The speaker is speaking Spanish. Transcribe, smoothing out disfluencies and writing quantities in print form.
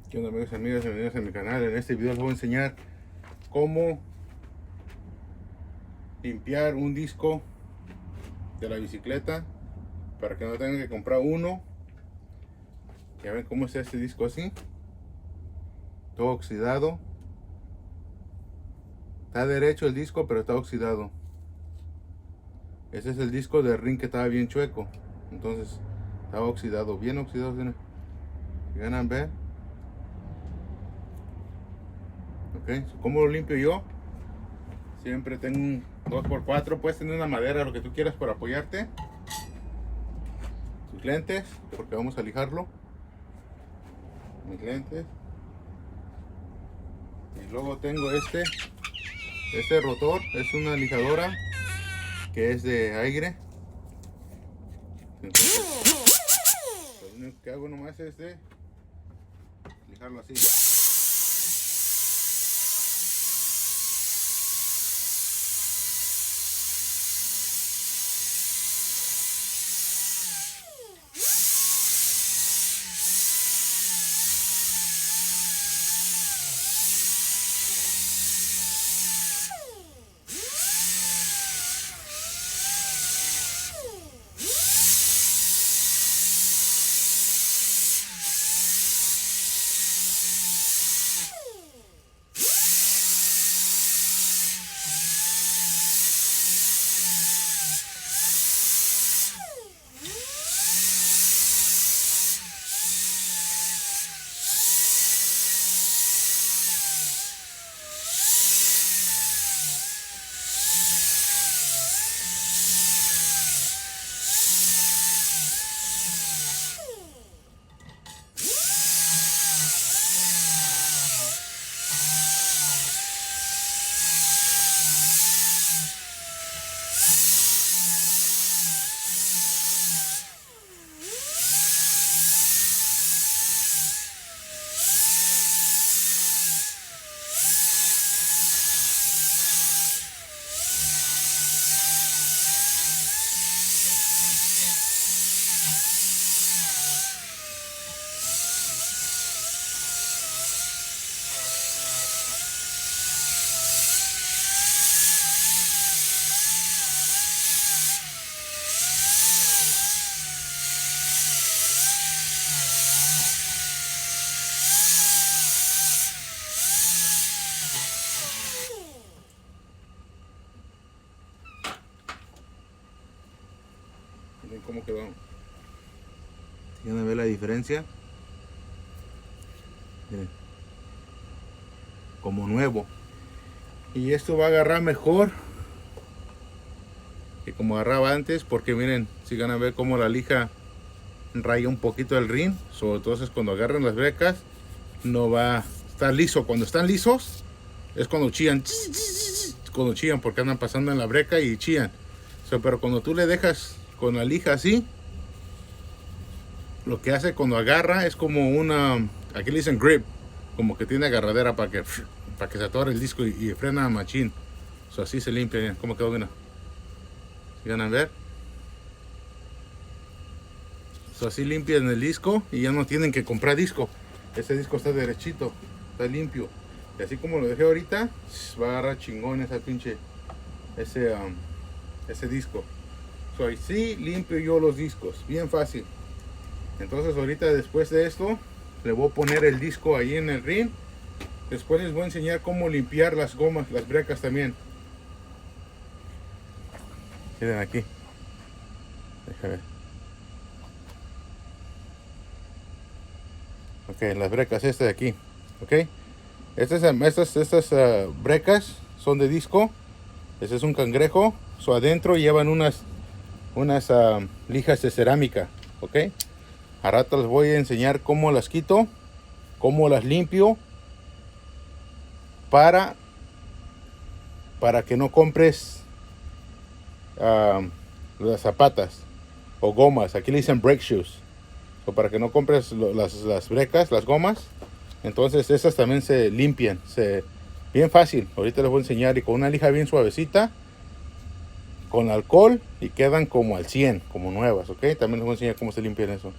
¿Qué onda, amigos y amigas? Bienvenidos a mi canal. En este video les voy a enseñar cómo limpiar un disco de la bicicleta para que no tengan que comprar uno. Ya ven cómo está este disco así, todo oxidado. Está derecho el disco, pero está oxidado. Ese es el disco del ring que estaba bien chueco, entonces estaba oxidado, bien oxidado. Si ganan ver, ok. ¿Cómo lo limpio yo? Siempre tengo un 2x4, puedes tener una madera, lo que tú quieras para apoyarte. Tus lentes, porque vamos a lijarlo. Mis lentes. Y luego tengo este rotor, es una lijadora que es de aire. Entonces, lo único que hago nomás es de lijarlo así. Miren cómo quedó. ¿Van a ver la diferencia? Miren, como nuevo. Y esto va a agarrar mejor que como agarraba antes, porque miren, si van a ver cómo la lija raya un poquito el rin. Entonces cuando agarran las brecas no va a estar liso. Cuando están lisos es cuando chillan, porque andan pasando en la breca y chillan. Pero cuando tú le dejas con la lija así, lo que hace cuando agarra es como una, aquí le dicen grip, como que tiene agarradera para que se atore el disco y frena machín. Así se limpia. Bien, cómo quedó. Bien, si van a ver, así limpian el disco y ya no tienen que comprar disco. Ese disco está derechito, está limpio, y así como lo dejé ahorita, va a agarrar chingón esa pinche ese disco. Así limpio yo los discos, bien fácil. Entonces ahorita, después de esto, le voy a poner el disco ahí en el ring. Después les voy a enseñar cómo limpiar las gomas, las brecas también. Miren aquí, déjame ver. Ok, las brecas de aquí. Ok, estas brecas son de disco. Este es un cangrejo. Adentro llevan unas lijas de cerámica. Ok, a rato les voy a enseñar cómo las quito, cómo las limpio, para que no compres las zapatas o gomas. Aquí le dicen brake shoes. Para que no compres las brecas, las gomas. Entonces esas también se limpian, bien fácil. Ahorita les voy a enseñar, y con una lija bien suavecita, con alcohol, y quedan como al 100, como nuevas. Ok, también les voy a enseñar cómo se limpian eso.